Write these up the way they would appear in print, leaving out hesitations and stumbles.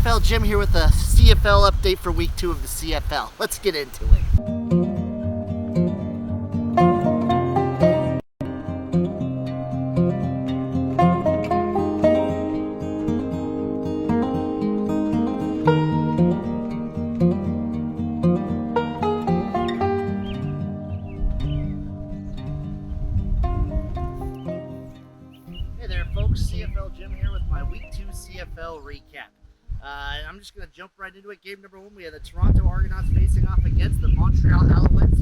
CFL Jim here with a CFL update for week 2 of the CFL. Let's get into it. Hey there folks, CFL Jim here with my week 2 CFL recap. And I'm just going to jump right into it. Game number 1, we had the Toronto Argonauts facing off against the Montreal Alouettes,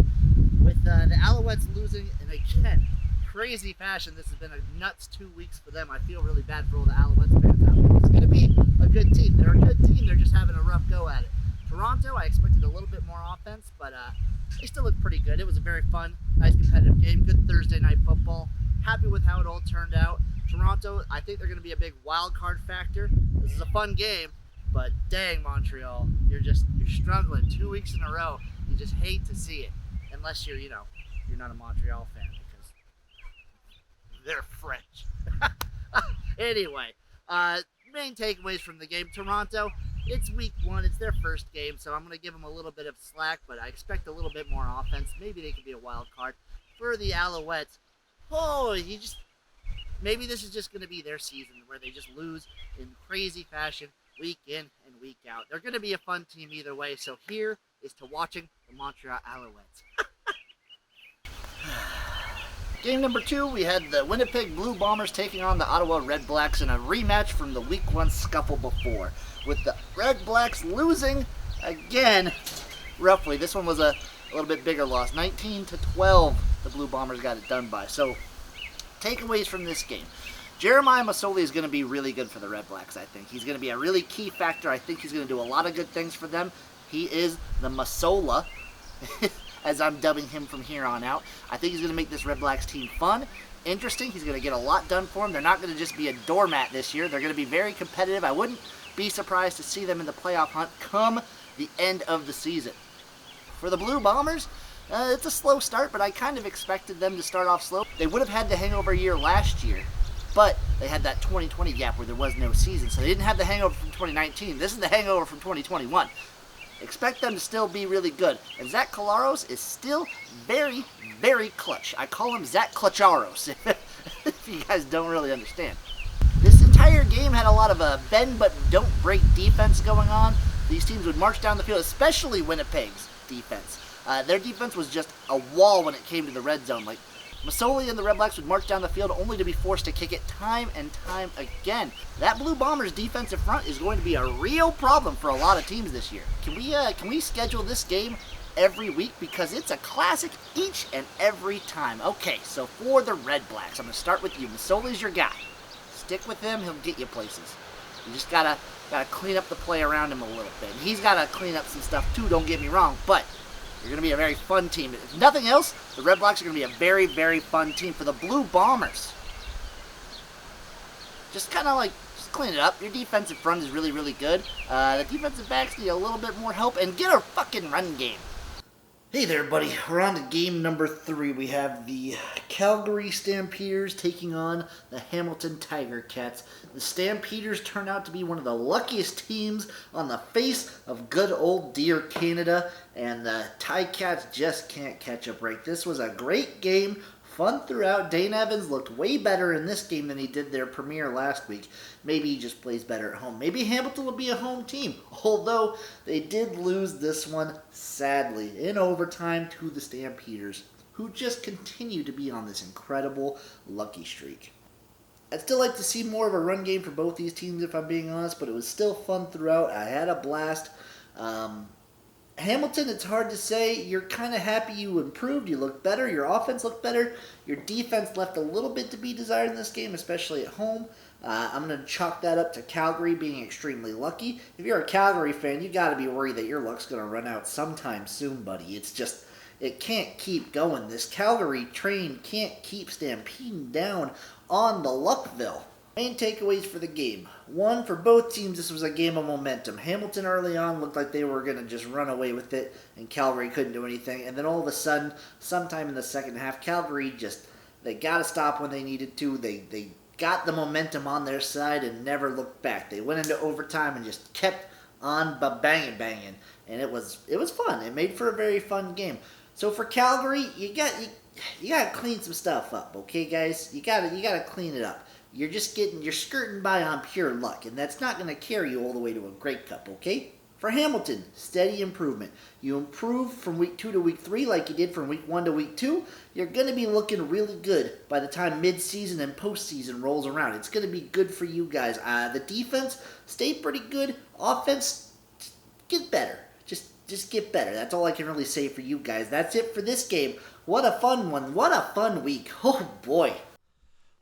with the Alouettes losing in, again, crazy fashion. This has been a nuts 2 weeks for them. I feel really bad for all the Alouettes fans out there. It's going to be a good team. They're a good team. They're just having a rough go at it. Toronto, I expected a little bit more offense, but they still look pretty good. It was a very fun, nice competitive game. Good Thursday night football. Happy with how it all turned out. Toronto, I think they're going to be a big wild card factor. This is a fun game. But dang, Montreal, you're struggling 2 weeks in a row. You just hate to see it, unless you're not a Montreal fan because they're French. Anyway, main takeaways from the game: Toronto, it's week 1, it's their first game, so I'm going to give them a little bit of slack, but I expect a little bit more offense. Maybe they could be a wild card. For the Alouettes, maybe this is just going to be their season where they just lose in crazy fashion, week in and week out. They're going to be a fun team either way, so here is to watching the Montreal Alouettes. Game number 2, we had the Winnipeg Blue Bombers taking on the Ottawa Red Blacks in a rematch from the week 1 scuffle before, with the Red Blacks losing again, roughly. This one was a little bit bigger loss, 19-12 the Blue Bombers got it done by. So, takeaways from this game. Jeremiah Masoli is going to be really good for the Red Blacks, I think. He's going to be a really key factor. I think he's going to do a lot of good things for them. He is the Masola, as I'm dubbing him from here on out. I think he's going to make this Red Blacks team fun, interesting. He's going to get a lot done for them. They're not going to just be a doormat this year. They're going to be very competitive. I wouldn't be surprised to see them in the playoff hunt come the end of the season. For the Blue Bombers, it's a slow start, but I kind of expected them to start off slow. They would have had the hangover year last year, but they had that 2020 gap where there was no season, so they didn't have the hangover from 2019. This is the hangover from 2021. Expect them to still be really good. And Zach Collaros is still very, very clutch. I call him Zach Clutcharos, if you guys don't really understand. This entire game had a lot of a bend but don't break defense going on. These teams would march down the field, especially Winnipeg's defense. Their defense was just a wall when it came to the red zone. Like, Masoli and the Red Blacks would march down the field only to be forced to kick it time and time again. That Blue Bombers defensive front is going to be a real problem for a lot of teams this year. Can we schedule this game every week? Because it's a classic each and every time. Okay, so for the Red Blacks, I'm going to start with you. Masoli's your guy. Stick with him, he'll get you places. You just gotta clean up the play around him a little bit. And he's got to clean up some stuff too, don't get me wrong, but you're going to be a very fun team. If nothing else, the Red Blacks are going to be a very, very fun team. For the Blue Bombers, just clean it up. Your defensive front is really, really good. The defensive backs need a little bit more help, and get a fucking run game. Hey there, buddy. We're on to game number 3. We have the Calgary Stampeders taking on the Hamilton Tiger Cats. The Stampeders turned out to be one of the luckiest teams on the face of good old dear Canada, and the Ticats just can't catch a break. This was a great game. Fun throughout. Dane Evans looked way better in this game than he did their premiere last week. Maybe he just plays better at home. Maybe Hamilton will be a home team, although they did lose this one, sadly, in overtime to the Stampeders, who just continue to be on this incredible lucky streak. I'd still like to see more of a run game for both these teams, if I'm being honest, but it was still fun throughout. I had a blast. Hamilton, it's hard to say. You're kind of happy you improved. You looked better. Your offense looked better. Your defense left a little bit to be desired in this game, especially at home. I'm going to chalk that up to Calgary being extremely lucky. If you're a Calgary fan, you got to be worried that your luck's going to run out sometime soon, buddy. It's just, it can't keep going. This Calgary train can't keep stampeding down on the Luckville. Main takeaways for the game. 1, for both teams, this was a game of momentum. Hamilton early on looked like they were going to just run away with it, and Calgary couldn't do anything. And then all of a sudden, sometime in the second half, Calgary they got to stop when they needed to. They got the momentum on their side and never looked back. They went into overtime and just kept on banging, and it was fun. It made for a very fun game. So for Calgary, you gotta clean some stuff up, okay, guys? You gotta clean it up. You're skirting by on pure luck, and that's not gonna carry you all the way to a Grey Cup, okay? For Hamilton, steady improvement. You improve from week 2 to week 3 like you did from week 1 to week 2. You're going to be looking really good by the time mid-season and postseason rolls around. It's going to be good for you guys. The defense, stay pretty good. Offense, get better. Just get better. That's all I can really say for you guys. That's it for this game. What a fun one. What a fun week. Oh, boy.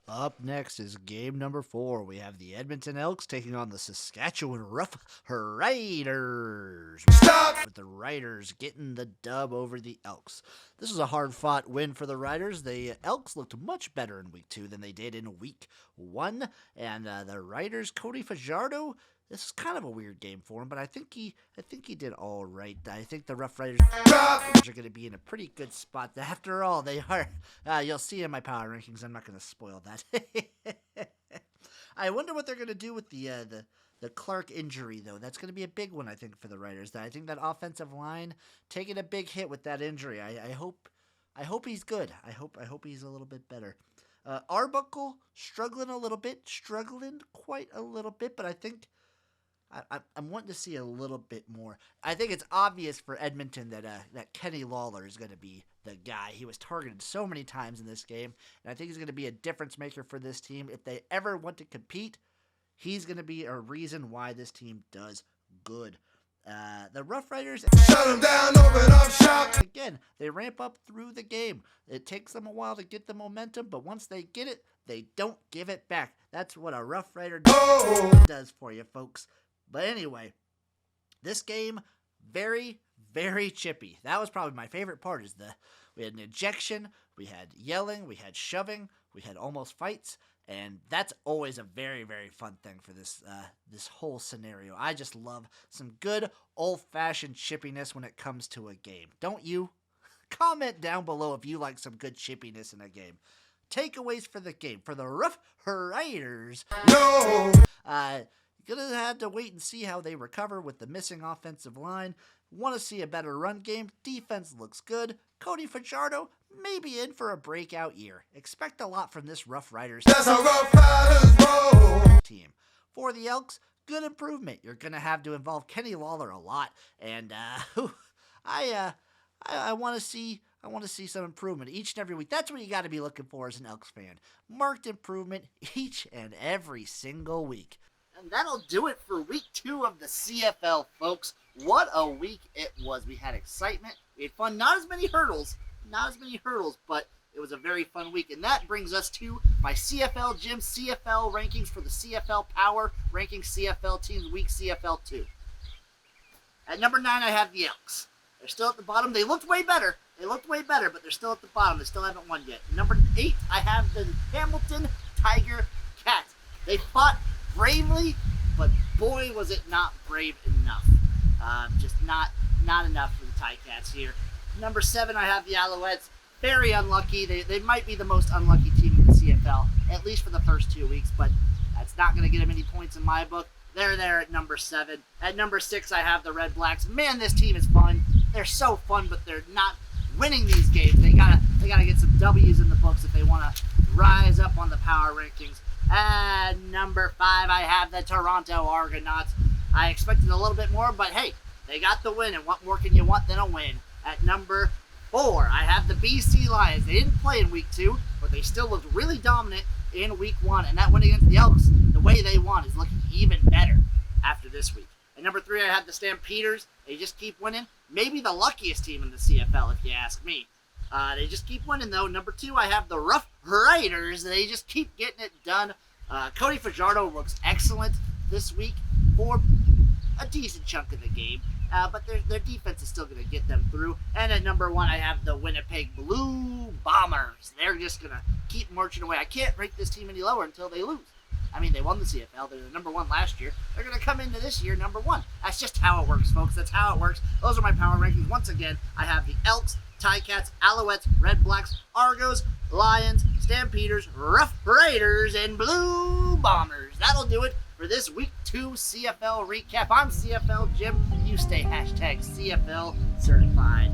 Up next is game number 4. We have the Edmonton Elks taking on the Saskatchewan Rough Riders. With the Riders getting the dub over the Elks. This was a hard-fought win for the Riders. The Elks looked much better in week 2 than they did in week 1. And the Riders, Cody Fajardo, this is kind of a weird game for him, but I think he did all right. I think the Rough Riders are going to be in a pretty good spot. After all, they are. You'll see in my power rankings. I'm not going to spoil that. I wonder what they're going to do with the Clark injury, though. That's going to be a big one, I think, for the Riders. I think that offensive line taking a big hit with that injury. I hope he's good. I hope he's a little bit better. Arbuckle struggling quite a little bit, but I think I'm wanting to see a little bit more. I think it's obvious for Edmonton that Kenny Lawler is going to be the guy. He was targeted so many times in this game, and I think he's going to be a difference maker for this team. If they ever want to compete, he's going to be a reason why this team does good. The Rough Riders, shut them down, open up shop. Again, they ramp up through the game. It takes them a while to get the momentum, but once they get it, they don't give it back. That's what a Rough Rider does for you, folks. But anyway, this game, very, very chippy. That was probably my favorite part. We had an ejection, we had yelling, we had shoving, we had almost fights, and that's always a very, very fun thing for this whole scenario. I just love some good old-fashioned chippiness when it comes to a game. Don't you? Comment down below if you like some good chippiness in a game. Takeaways for the game for the Rough Riders. No. Gonna have to wait and see how they recover with the missing offensive line. Want to see a better run game. Defense looks good. Cody Fajardo may be in for a breakout year. Expect a lot from this Rough Riders team. For the Elks, good improvement. You're gonna have to involve Kenny Lawler a lot, and I want to see some improvement each and every week. That's what you got to be looking for as an Elks fan. Marked improvement each and every single week. And that'll do it for week 2 of the CFL, folks. What a week it was. We had excitement. We had fun. Not as many hurdles, but it was a very fun week. And that brings us to my CFL Jim CFL rankings for the CFL Power ranking CFL teams week CFL 2. At number 9, I have the Elks. They're still at the bottom. They looked way better, but they're still at the bottom. They still haven't won yet. Number 8, I have the Hamilton Tiger Cats. They fought bravely, but boy, was it not brave enough. Just not enough for the Ticats here. Number 7, I have the Alouettes. Very unlucky. They might be the most unlucky team in the CFL, at least for the first 2 weeks, but that's not going to get them any points in my book. They're there at number 7. At number 6, I have the Red Blacks. Man, this team is fun. They're so fun, but they're not winning these games. They gotta get some W's in the books if they want to rise up on the power rankings. At number 5, I have the Toronto Argonauts. I expected a little bit more, but hey, they got the win, and what more can you want than a win? At number 4, I have the BC Lions. They didn't play in week 2, but they still looked really dominant in week 1, and that win against the Elks, the way they won, is looking even better after this week. At number 3, I have the Stampeders. They just keep winning. Maybe the luckiest team in the CFL, if you ask me. They just keep winning, though. Number 2, I have the Rough Riders. They just keep getting it done. Cody Fajardo looks excellent this week for a decent chunk of the game, but their defense is still going to get them through. And at number 1, I have the Winnipeg Blue Bombers. They're just going to keep marching away. I can't rank this team any lower until they lose. I mean, they won the CFL. They're the number 1 last year. They're going to come into this year number 1. That's just how it works, folks. That's how it works. Those are my power rankings. Once again, I have the Elks, Ticats, Alouettes, Red Blacks, Argos, Lions, Stampeders, Rough Raiders, and Blue Bombers. That'll do it for for this Week 2 CFL recap. I'm CFL Jim. You stay #CFL certified.